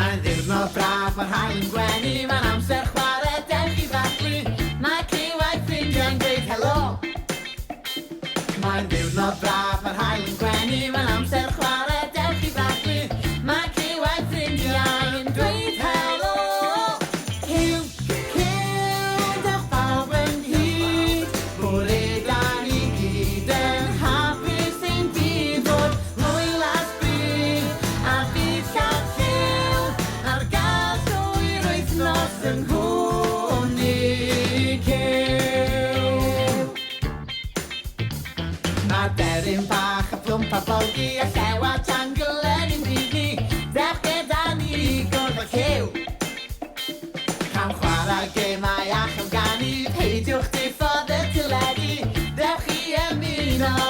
Mae'n ddiwrnod braf, mae'r haul yn gwenu, mae'n amser chwarae dewch i ddathlu. Mae Cyw a'i ffrindiau'n gweud helo. Mae'n ddiwrnod braf, mae'r haul yn gwenu, mae'n amser chwarae dewch i ddathlu. Mae Cyw a'i ffrindiau'n dweud helo. Cyw, Cyw, dewch bawb ynghyd, bore da ni gyd yn hapus ein bydd fod hwyl a sbrydd, a bydd llaw Cyw ar gael llwy'r wythnos yng Mae deryn bach a plwmp a bolgi a llew a tangle yn ein byd ni. Dewch gyda ni gwrdd o Cyw. Cawn chwarae gemau a chymganu, peidiwch diffodd y teledu. Dewch i ymuno